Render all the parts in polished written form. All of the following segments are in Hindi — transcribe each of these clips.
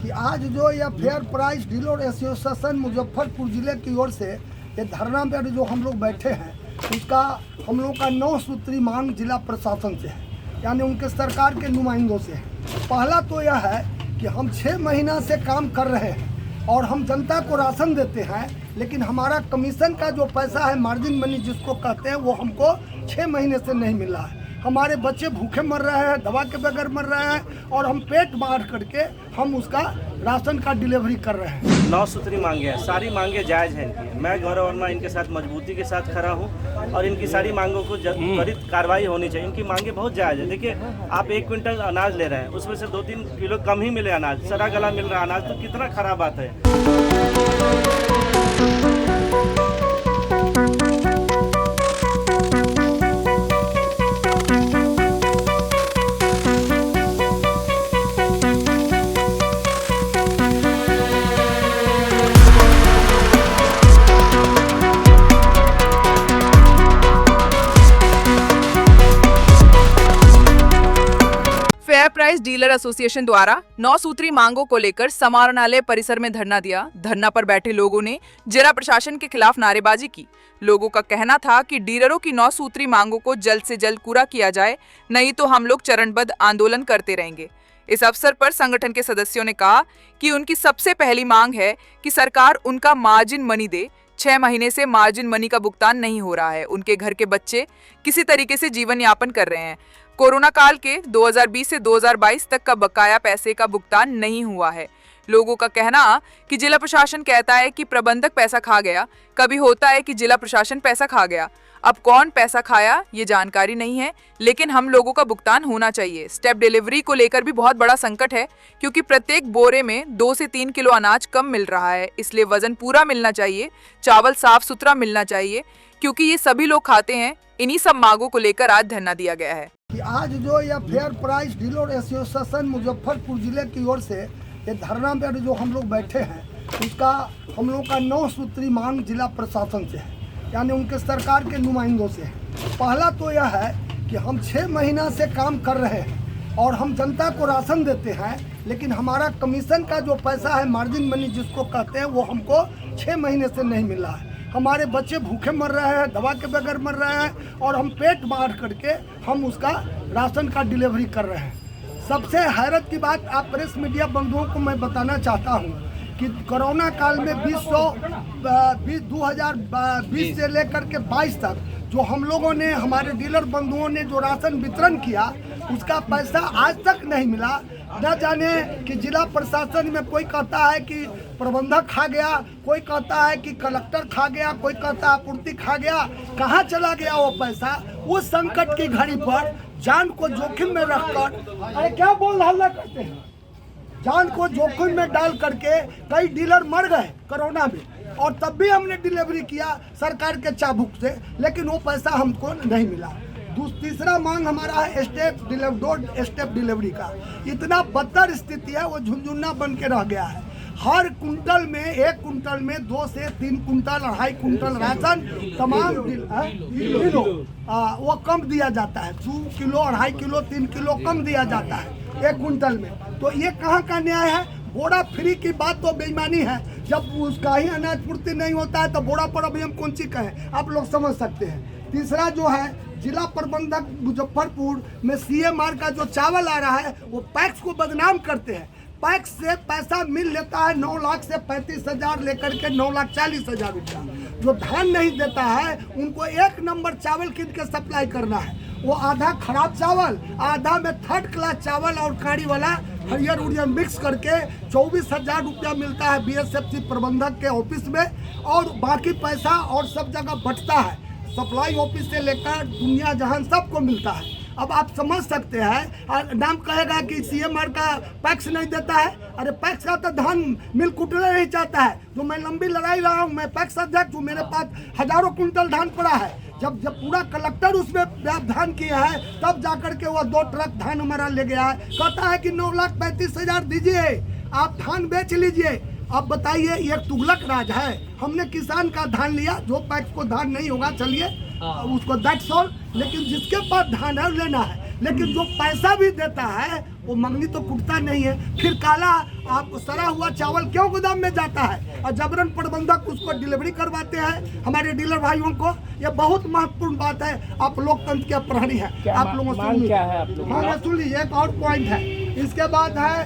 कि आज जो यह fair price dealer association Muzaffarpur ज़िले की ओर से ये धरना पर जो हम लोग बैठे हैं, उसका हम लोग का 9 सूत्री मांग जिला प्रशासन से है, यानी उनके सरकार के नुमाइंदों से है। पहला तो यह है कि हम 6 महीना से काम कर रहे हैं और हम जनता को राशन देते हैं, लेकिन हमारा कमीशन का जो पैसा है, मार्जिन मनी जिसको कहते हैं, वो हमको 6 महीने से नहीं मिल रहा है। हमारे बच्चे भूखे मर रहे हैं, दवा के बगैर मर रहे हैं, और हम पेट मार करके हम उसका राशन का डिलीवरी कर रहे हैं। 9 सूत्री मांगे हैं, सारी मांगे जायज़ हैं इनकी। मैं गौरव वर्मा इनके साथ मजबूती के साथ खड़ा हूं और इनकी सारी मांगों को त्वरित कार्रवाई होनी चाहिए। इनकी मांगे बहुत जायज़ है। देखिए, आप 1 क्विंटल अनाज ले रहे हैं, उसमें से 2-3 किलो कम ही मिले अनाज, सड़ा गला मिल रहा अनाज, तो कितना खराब बात है। फेयर प्राइस डीलर एसोसिएशन द्वारा 9 सूत्री मांगों को लेकर समाहरणालय परिसर में धरना दिया। धरना पर बैठे लोगों ने जिला प्रशासन के खिलाफ नारेबाजी की। लोगों का कहना था कि डीलरों की 9 सूत्री मांगों को जल्द से जल्द पूरा किया जाए, नहीं तो हम लोग चरणबद्ध आंदोलन करते रहेंगे। इस अवसर पर संगठन के सदस्यों ने कहा कि उनकी सबसे पहली मांग है कि सरकार उनका मार्जिन मनी दे। 6 महीने से मार्जिन मनी का भुगतान नहीं हो रहा है। उनके घर के बच्चे किसी तरीके से जीवन यापन कर रहे हैं। कोरोना काल के 2020 से 2022 तक का बकाया पैसे का भुगतान नहीं हुआ है। लोगों का कहना कि जिला प्रशासन कहता है कि प्रबंधक पैसा खा गया, कभी होता है कि जिला प्रशासन पैसा खा गया। अब कौन पैसा खाया ये जानकारी नहीं है, लेकिन हम लोगों का भुगतान होना चाहिए। स्टेप डिलीवरी को लेकर भी बहुत बड़ा संकट है, क्योंकि प्रत्येक बोरे में 2 से 3 किलो अनाज कम मिल रहा है, इसलिए वजन पूरा मिलना चाहिए। चावल साफ सुथरा मिलना चाहिए, क्योंकि ये सभी लोग खाते हैं। इन्हीं सब मांगों को लेकर आज धरना दिया गया है। कि आज जो यह fair price dealer association Muzaffarpur ज़िले की ओर से ये धरना पर जो हम लोग बैठे हैं, उसका हम लोग का 9 सूत्री मांग जिला प्रशासन से है, यानी उनके सरकार के नुमाइंदों से है। पहला तो यह है कि हम 6 महीना से काम कर रहे हैं और हम जनता को राशन देते हैं, लेकिन हमारा कमीशन का जो पैसा है, मार्जिन मनी जिसको कहते हैं, वो हमको 6 महीने से नहीं मिल रहा है। हमारे बच्चे भूखे मर रहे हैं, दवा के बगैर मर रहे हैं, और हम पेट मार करके हम उसका राशन का डिलीवरी कर रहे हैं। सबसे हैरत की बात, आप प्रेस मीडिया बंधुओं को मैं बताना चाहता हूं कि कोरोना काल में 2020 से लेकर के 22 तक जो हम लोगों ने, हमारे डीलर बंधुओं ने जो राशन वितरण किया, उसका पैसा आज तक नहीं मिला। न जाने कि जिला प्रशासन में कोई कहता है कि प्रबंधक खा गया, कोई कहता है कि कलेक्टर खा गया, कोई कहता है आपूर्ति खा गया। कहाँ चला गया वो पैसा? उस संकट की घड़ी पर जान को जोखिम में रखकर, अरे क्या बोल हल्ला करते हैं, जान को जोखिम में डाल करके कई डीलर मर गए कोरोना में, और तब भी हमने डिलीवरी किया सरकार के चाबुक से, लेकिन वो पैसा हमको नहीं मिला। तीसरा मांग हमारा है स्टेप डिलीवरी का। इतना बदतर स्थिति है, वो झुंझुन्ना बन के रह गया है। हर कुंटल में, 1 कुंटल में 2 से 3 कुंटल, 2.5 कुंटल राशन तमाम किलो वो कम दिया जाता है। 2 किलो, 2.5 किलो, 3 किलो कम दिया जाता है 1 कुंटल में। तो ये कहाँ का न्याय है? बोरा फ्री की बात तो बेईमानी है। जब उसका ही अनाज पूर्ति नहीं होता है तो बोरा पर अभी हम कौन सी कहें, आप लोग समझ सकते हैं। तीसरा जो है, जिला प्रबंधक मुजफ्फरपुर में CMR का जो चावल आ रहा है, वो पैक्स को बदनाम करते हैं। पैक्स से पैसा मिल लेता है 9 लाख से 35,000 लेकर के 9,40,000 रुपया। जो धान नहीं देता है, उनको 1 नंबर चावल किन के सप्लाई करना है। वो आधा खराब चावल, आधा में 3rd क्लास चावल और काड़ी वाला हरियर उरियर मिक्स करके 24,000 रुपया मिलता है BSFC प्रबंधक के ऑफिस में, और बाकी पैसा और सब जगह बंटता है। सप्लाई ऑफिस से लेकर दुनिया जहान सबको मिलता है। अब आप समझ सकते हैं, नाम कहेगा कि CMR का पैक्स नहीं देता है। अरे पैक्स का तो धान मिल कुटना नहीं चाहता है। जो मैं लंबी लड़ाई रहा हूँ, मैं पैक्स अध्यक्ष हूँ, मेरे पास हजारों कुंटल धान पड़ा है। जब पूरा कलेक्टर उसमें धान किया है, तब जाकर के वो 2 ट्रक धान हमारा ले गया है। कहता है कि 9,35,000 दीजिए, आप धान बेच लीजिए। अब बताइए, ये तुगलक राज है। हमने किसान का धान लिया, जो पैक्स को धान नहीं होगा चलिए उसको दैट्स ऑल, लेकिन जिसके पास धान है लेना है। लेकिन जो पैसा भी देता है वो मंगनी तो कुटता नहीं है। फिर काला आपको सड़ा हुआ चावल क्यों गोदाम में जाता है और जबरन प्रबंधक उसको डिलीवरी करवाते हैं हमारे डीलर भाइयों को। ये बहुत महत्वपूर्ण बात है। आप लोकतंत्र के प्रहरी हैं, आप लोगों से क्या है आप लोग? हाँ सुन लीजिए, एक और पॉइंट है। इसके बाद है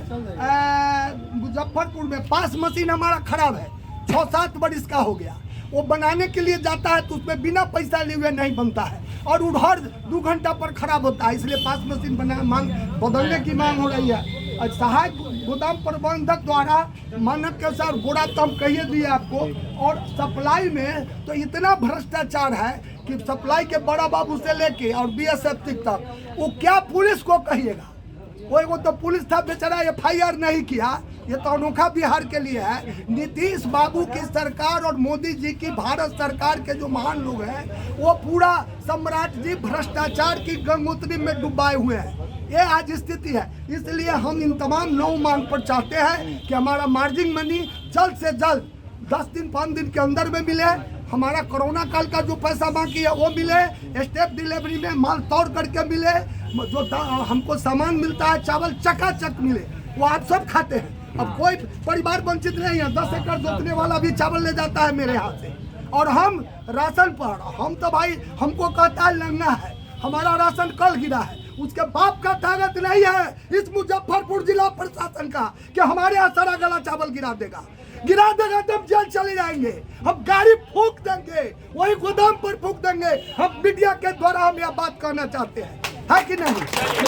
मुजफ्फरपुर में पास मशीन हमारा खराब है, 6-7 बरिस का हो गया। वो बनाने के लिए जाता है तो उसमें बिना पैसा लिए हुए नहीं बनता है और उधर 2 घंटा पर खराब होता है, इसलिए पास मशीन बदलने की मांग हो रही है। और सहायक गोदाम प्रबंधक द्वारा मानक के अनुसार बोरा तो हम कहिए दिए आपको। और सप्लाई में तो इतना भ्रष्टाचार है कि सप्लाई के बड़ा बाबू से लेके और BSF तक वो क्या पुलिस को कहिएगा। वो तो पुलिस था बेचारा, FIR नहीं किया। ये तो अनोखा बिहार के लिए है। नीतीश बाबू की सरकार और मोदी जी की भारत सरकार के जो महान लोग हैं वो पूरा सम्राट जी भ्रष्टाचार की गंगोत्री में डुबाए हुए हैं। ये आज स्थिति है। इसलिए हम इन तमाम 9 मांग पर चाहते हैं कि हमारा मार्जिन मनी जल्द से जल्द 10 दिन 5 दिन के अंदर में मिले। हमारा कोरोना काल का जो पैसा बाकी है वो मिले, स्टेप डिलीवरी में माल तोड़ करके मिले, जो हमको सामान मिलता है चावल चकाचक मिले, वो आप सब खाते हैं। अब कोई परिवार वंचित नहीं है। 10 एकड़ जोतने वाला भी चावल ले जाता है मेरे हाथ से। और हम राशन पर, हम तो भाई हमको कहता है लंगा है, हमारा राशन कल गिरा है, उसके बाप का ताकत नहीं है इस मुजफ्फरपुर जिला प्रशासन का कि हमारे यहाँ सारा गला चावल गिरा देगा तब जेल चले जाएंगे। हम गाड़ी फूंक देंगे, वही गोदाम पर फूंक देंगे। हम मीडिया के द्वारा हम यह बात कहना चाहते हैं, है कि नहीं?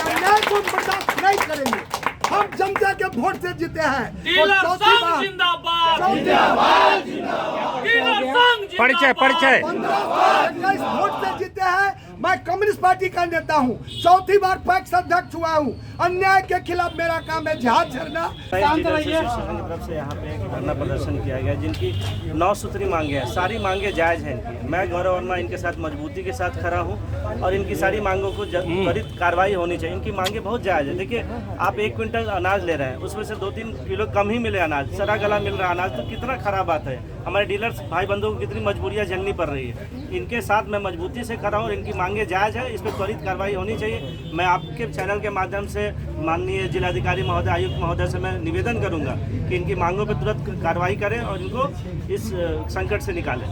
अन्याय को बर्दाश्त नहीं करेंगे। हम जनता के वोट से जीते हैं। परिचय 15 वोट से जीते हैं। मैं कम्युनिस्ट पार्टी का नेता हूँ, 4थी बार पैक्स अध्यक्ष हुआ हूँ। अन्याय के खिलाफ मेरा काम है जहाज झरना। एसोसिएशन की तरफ से यहाँ पे एक धरना प्रदर्शन किया गया जिनकी 9 सूत्री मांगे हैं। सारी मांगे जायज़ हैं इनकी। मैं गौरव वर्मा इनके साथ मजबूती के साथ खड़ा हूँ और इनकी सारी मांगों को त्वरित कार्रवाई होनी चाहिए। इनकी मांगे बहुत जायज़ है। देखिए, आप 1 क्विंटल अनाज ले रहे हैं, उसमें से 2-3 किलो कम ही मिले अनाज, सड़ा गला मिल रहा है अनाज, तो कितना खराब बात है। हमारे डीलर्स भाई बंधुओं को कितनी मजबूरियाँ झेलनी पड़ रही है। इनके साथ मैं मजबूती से खड़ा हूँ। इनकी मांगे जायज़ है, इस पर त्वरित कार्रवाई होनी चाहिए। मैं आपके चैनल के माध्यम से माननीय जिलाधिकारी महोदय, आयुक्त महोदय से मैं निवेदन करूंगा कि इनकी मांगों पर तुरंत कार्रवाई करें और इनको इस संकट से निकालें।